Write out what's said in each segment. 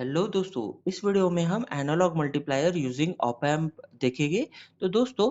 Hello दोस्तों, इस video में हम analog multiplier using op amp देखेंगे। तो दोस्तों,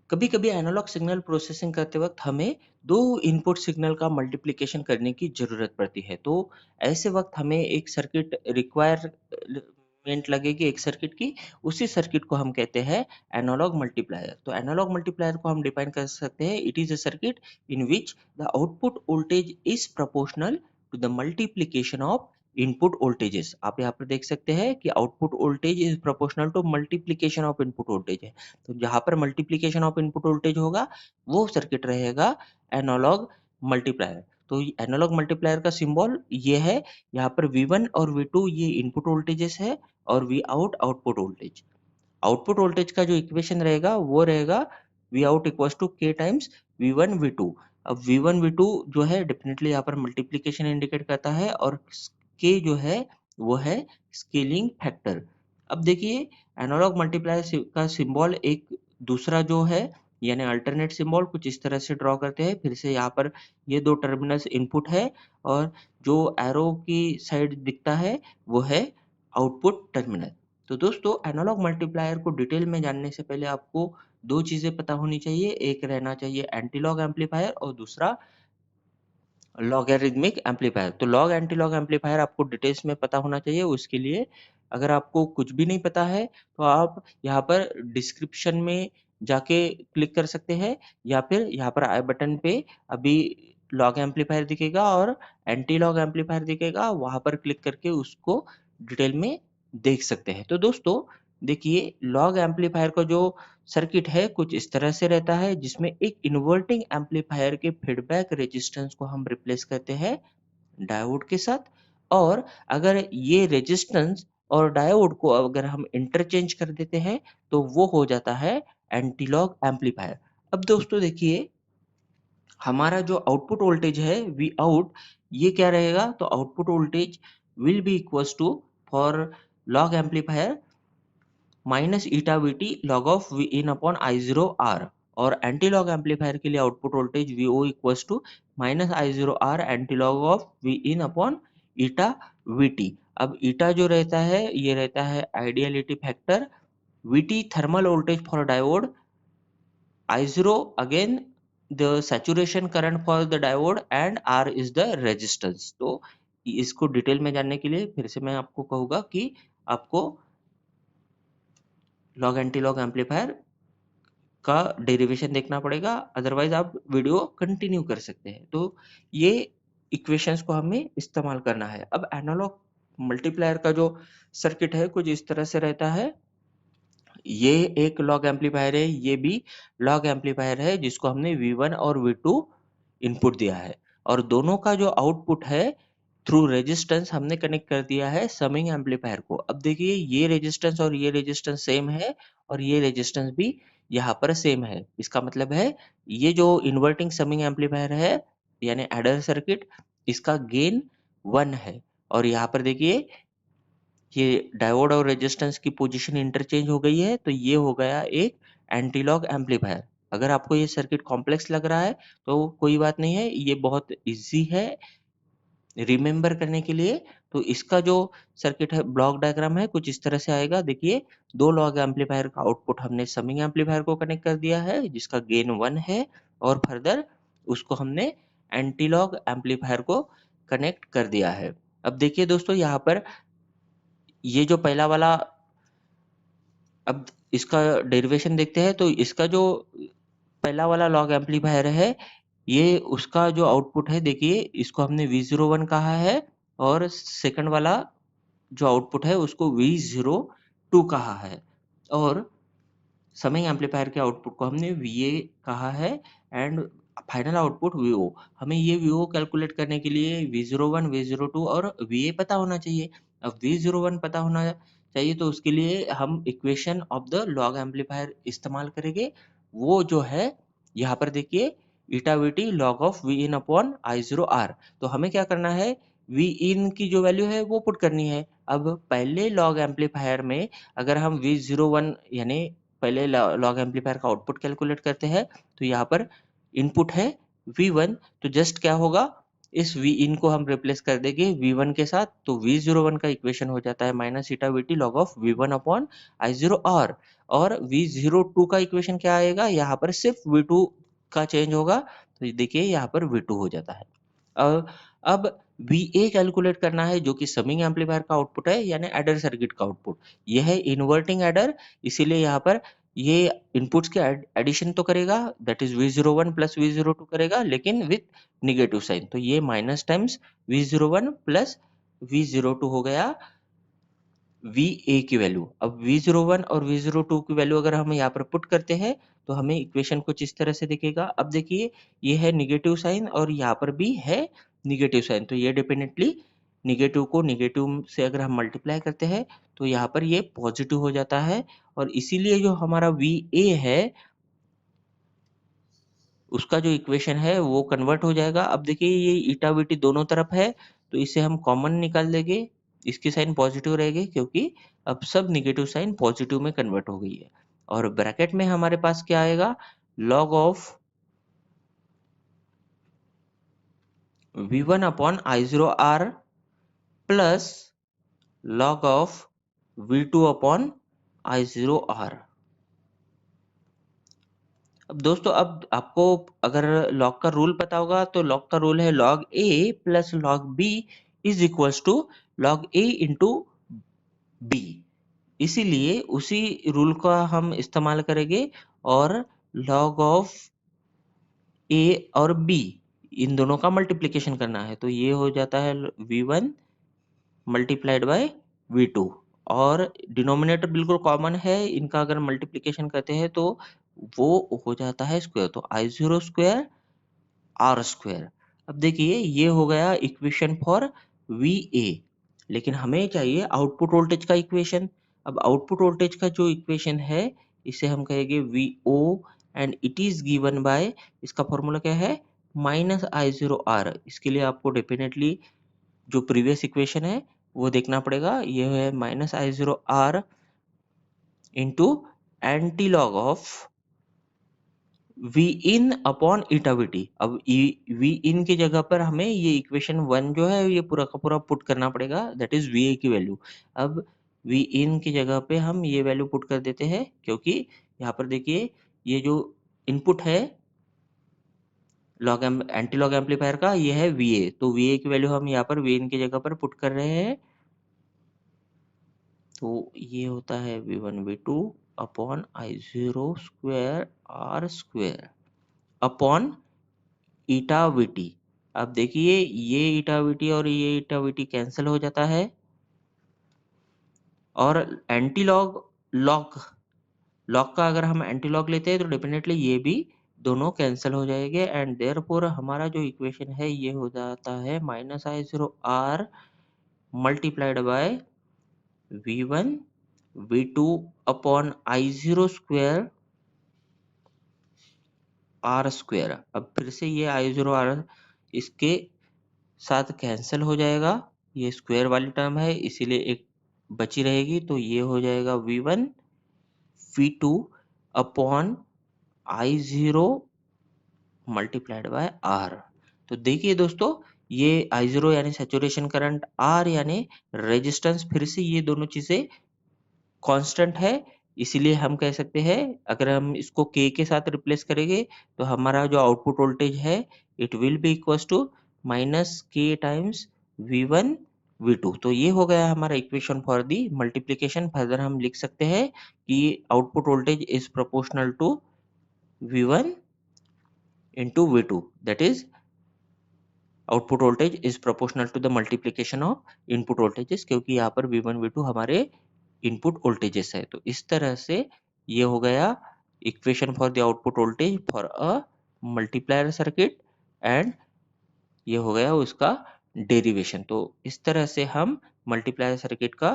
कभी-कभी एनालॉग सिग्नल प्रोसेसिंग करते वक्त हमें दो इनपुट सिग्नल का मल्टीप्लिकेशन करने की ज़रूरत पड़ती है। तो ऐसे वक्त हमें एक सर्किट रिक्वायरमेंट लगेगी एक सर्किट की, उसी सर्किट को हम कहते हैं एनालॉग मल्टीप्लायर। तो एनालॉग मल्टीप्लायर को हम डिफाइन कर सकते हैं, it is a circuit in which the output voltage is proportional to the multiplication of input voltages. आप यहाँ पर देख सकते हैं कि output voltage is proportional to multiplication of input voltage है। तो जहाँ पर मल्टीप्लिकेशन ऑफ इनपुट वोल्टेज होगा, वो सर्किट रहेगा एनालॉग मल्टीप्लायर। तो एनालॉग मल्टीप्लायर का सिंबल ये है, यहाँ पर V1 और V2 ये इनपुट वोल्टेजेस है और Vout output voltage. Output voltage का जो इक्वेशन रहेगा वो रहेगा Vout equals to K times V1 V2। अब V1 V2 जो है डेफिनेटली यहाँ पर मल्टीप्लिकेशन इंडिकेट करता है और K जो है वो है स्केलिंग फैक्टर। अब देखिए, एनालॉग मल्टीप्लायर का सिंबल एक दूसरा जो है यानी अल्टरनेट सिंबल कुछ इस तरह से ड्रॉ करते हैं। फिर से यहाँ पर ये दो टर्मिनल्स इनपुट है और जो एरो की साइड दिखता है वो है आउटपुट टर्मिनल। तो दोस्तों, एनालॉग मल्टीप्लायर को डिटेल में जानने से पहले आपको दो चीजें पता होनी चाहिए। एक रहना चाहिए एंटीलॉग एम्पलीफायर और दूसरा लॉगरिथमिक एम्पलीफायर। तो लॉग एंटीलॉग एम्पलीफायर आपको डिटेल्स में पता होना चाहिए। उसके लिए अगर आपको कुछ भी नहीं पता है तो आप यहाँ पर डिस्क्रिप्शन में जाके क्लिक कर सकते हैं या फिर यहाँ पर आई बटन पे अभी लॉग एम्पलीफायर दिखेगा और एंटी लॉग एम्पलीफायर दिखेगा, वहां पर क्लिक करके उसको डिटेल में देख सकते हैं। तो दोस्तों देखिए, लॉग एम्पलीफायर का जो सर्किट है कुछ इस तरह से रहता है, जिसमें एक इन्वर्टिंग एम्पलीफायर के फीडबैक रेजिस्टेंस को हम रिप्लेस करते हैं डायोड के साथ। और अगर ये रेजिस्टेंस और डायोड को अगर हम इंटरचेंज कर देते हैं तो वो हो जाता है एंटीलॉग एम्पलीफायर। अब दोस्तों देखिए, हमारा जो आउटपुट वोल्टेज है वी आउट, ये क्या रहेगा? तो output voltage will be equals to for log amplifier minus eta V T log of V in upon I zero R. और एंटी लॉग एम्पलीफायर के लिए output voltage V O equals to minus I zero R anti log of V in upon eta V T. अब eta जो रहता है ये रहता है ideality factor, we T thermal voltage for diode, I zero again the saturation current for the diode and R is the resistance. तो इसको detail में जानने के लिए फिर से मैं आपको कहूंगा कि आपको लॉग एंटी लॉग एम्पलीफायर का डेरिवेशन देखना पड़ेगा, अदरवाइज आप वीडियो कंटिन्यू कर सकते हैं। तो ये इक्वेशंस को हमें इस्तेमाल करना है। अब एनालॉग मल्टीप्लायर का जो सर्किट है कुछ इस तरह से रहता है। ये एक लॉग एम्पलीफायर है, ये भी लॉग एम्पलीफायर है जिसको हमने V1 और V2 इनपुट दिया है और दोनों का जो आउटपुट है थ्रू रेजिस्टेंस हमने कनेक्ट कर दिया है समिंग एम्पलीफायर को। अब देखिए, ये रेजिस्टेंस और ये रेजिस्टेंस सेम है और ये रेजिस्टेंस भी यहाँ पर सेम है। इसका मतलब है ये जो इन्वर्टिंग समिंग एम्पलीफायर है यानी एडर सर्किट, इसका गेन 1 है। और यहाँ पर देखिए, ये डायोड और रेजिस्टेंस की पोजीशन इंटरचेंज हो गई है, तो ये हो गया एक एंटीलॉग एम्पलीफायर। अगर आपको ये सर्किट कॉम्प्लेक्स लग रहा है तो कोई बात नहीं है, ये बहुत इजी है रिमेंबर करने के लिए। तो इसका जो सर्किट है ब्लॉक डायग्राम है कुछ इस तरह से आएगा। देखिए, दो लॉग एम्पलीफायर का आउटपुट हमने समिंग एम्पलीफायर को कनेक्ट कर दिया है जिसका गेन 1 है और फर्दर उसको हमने एंटीलॉग एम्पलीफायर को कनेक्ट कर दिया है। अब देखिए दोस्तों, यहाँ पर ये जो पहला वाला, अब इसका डेरिवेशन देखते हैं। तो इसका जो पहला वाला लॉग एम्पलीफायर है, ये उसका जो आउटपुट है देखिए, इसको हमने V01 कहा है और सेकंड वाला जो आउटपुट है उसको V02 कहा है और समिंग एम्पलीफायर के आउटपुट को हमने VA कहा है एंड फाइनल आउटपुट VO। हमें ये VO कैलकुलेट करने के लिए V01, V02 और VA पता होना चाहिए। अब V01 पता होना चाहिए तो उसके लिए हम equation of the log amplifier इस्तेमाल करेंगे। वो जो है यहाँ पर देखिए, eta V T log of V in upon I zero R. तो हमें क्या करना है, वी इन की जो वैल्यू है वो पुट करनी है। अब पहले लॉग एम्पलीफायर में अगर हम V01 यानी पहले लॉग एम्पलीफायर का आउटपुट कैलकुलेट करते हैं तो यहाँ पर इनपुट है V1, तो जस्ट क्या होगा, इस वी इन को हम रिप्लेस कर देंगे V1 के साथ, तो V01 का इक्वेशन हो जाता है minus eta V T log of V1 upon I0R। और V02 का इक्वेशन क्या आएगा, यहाँ पर सिर्फ V2 का चेंज होगा, तो ये देखिए यहाँ पर V2 हो जाता है। अब VA कैलकुलेट करना है, जो कि समिंग एम्पलीफायर का आउटपुट है, यानी एडर सर्किट का आउटपुट। यह है इन्वर्टिंग एडर, इसीलिए यहाँ पर ये इनपुट्स के एडिशन तो करेगा, that is V01 plus V02 करेगा, लेकिन विथ निगेटिव साइन। तो ये minus times V01 plus V02 हो गया VA की वैल्यू। अब V01 और V02 की वैल्यू अगर हम यहाँ पर पुट करते हैं, तो हमें इक्वेशन कुछ इस तरह से दिखेगा। अब देखिए ये है निगेटिव साइन और यहाँ पर भी है निगेटिव साइन, तो ये डेफिनेटली निगेटिव को निगेटिव से अगर हम मल्टीप्लाई करते हैं, तो यहाँ पर ये पॉजिटिव हो जाता है, और इसीलिए जो हमारा VA है उसका जो इक्वेशन है वो कन्वर्ट हो जाएगा। अब देखिए ये ईटा वीटी दोनों तरफ है, तो इसे हम कॉमन निकाल देंगे, इसकी साइन पॉजिटिव रहेगी, क्योंकि अब सब निगेटिव साइन पॉजिटिव में कन्वर्ट हो गई है। और ब्रैकेट में हमारे पास क्या आएगा, log of V1 upon I0R plus log of V2 upon I0R। अब दोस्तों, अब आपको अगर लॉग का रूल पता होगा, तो लॉग का रूल है log A plus log B is equals to log A into B. इसीलिए उसी रूल का हम इस्तेमाल करेंगे, और लॉग ऑफ ए और बी इन दोनों का मल्टीप्लिकेशन करना है, तो ये हो जाता है V1 मल्टीप्लाइड बाय V2। और डिनोमिनेटर बिल्कुल कॉमन है, इनका अगर मल्टीप्लिकेशन करते हैं तो वो हो जाता है स्क्वायर, तो I0 स्क्वायर R स्क्वायर। अब देखिए ये हो गया इक्वेशन फॉर VA, लेकिन हमें चाहिए आउटपुट वोल्टेज का इक्वेशन। अब आउटपुट वोल्टेज का जो इक्वेशन है, इसे हम कहेंगे VO, and it is given by, इसका फॉर्मूला क्या है, माइनस I0R। इसके लिए आपको डेफिनेटली जो प्रीवियस इक्वेशन है वो देखना पड़ेगा। ये है minus I0R into anti log of V in upon eta V T. अब वी इन की जगह पर हमें ये इक्वेशन 1 जो है ये पूरा का पूरा पुट करना पड़ेगा, दैट इज वी ए की वैल्यू। अब वी इन की जगह पे हम ये वैल्यू पुट कर देते हैं, क्योंकि यहाँ पर देखिए ये जो इनपुट है लॉग एंटी लॉग एम्पलीफायर का, ये है वी ए, तो वी ए की वैल्यू हम यहाँ पर वी इन की जगह पर पुट कर रहे हैं, तो ये होता है V1 V2 upon I0 square R square upon eta VT. अब देखिए ये ईटा वीटी और ये ईटा वीटी कैंसिल हो जाता है, और एंटी लॉग लॉग लॉग का अगर हम एंटी लॉग लेते हैं, तो डेफिनेटली ये भी दोनों कैंसिल हो जाएंगे, एंड देयरफॉर हमारा जो इक्वेशन है ये हो जाता है minus I0R multiplied by V1 V2 upon I0 square R square. अब फिर से ये I0R इसके साथ कैंसिल हो जाएगा, ये स्क्वायर वाली टर्म है इसीलिए एक बची रहेगी, तो ये हो जाएगा V1 V2 upon I0 multiplied by R। तो देखिए दोस्तों, ये I0 यानी सैचुरेशन करंट, R यानी रेजिस्टेंस, फिर से ये दोनों चीजें कांस्टेंट है, इसीलिए हम कह सकते हैं अगर हम इसको K के साथ रिप्लेस करेंगे, तो हमारा जो आउटपुट वोल्टेज है it will be equals to minus K times V1 V2। तो ये हो गया हमारा equation for the multiplication. Further हम लिख सकते हैं कि output voltage is proportional to V1 into V2, that is output voltage is proportional to the multiplication of input voltages, क्योंकि यहाँ पर V1 V2 हमारे इनपुट वोल्टेजेस है। तो इस तरह से ये हो गया equation for the output voltage for a multiplier circuit, and ये हो गया उसका डेरिवेशन। तो इस तरह से हम मल्टीप्लायर सर्किट का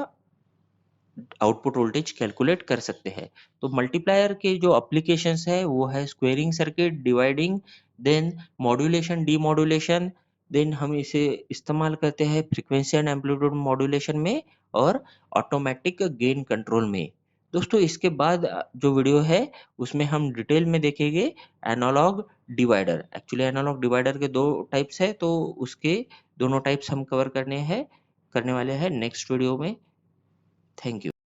आउटपुट वोल्टेज कैलकुलेट कर सकते हैं। तो मल्टीप्लायर के जो एप्लीकेशंस है वो है squaring circuit, dividing, then modulation, demodulation, then हम इसे इस्तेमाल करते हैं फ्रीक्वेंसी एंड एम्पलीट्यूड मॉड्यूलेशन में, और ऑटोमेटिक गेन कंट्रोल में। दोस्तों इसके बाद जो वीडियो है उसमें हम डिटेल में देखेंगे analog divider. Actually analog divider के 2 टाइप्स है, तो उसके दोनों टाइप्स हम कवर करने वाले हैं नेक्स्ट वीडियो में। Thank you.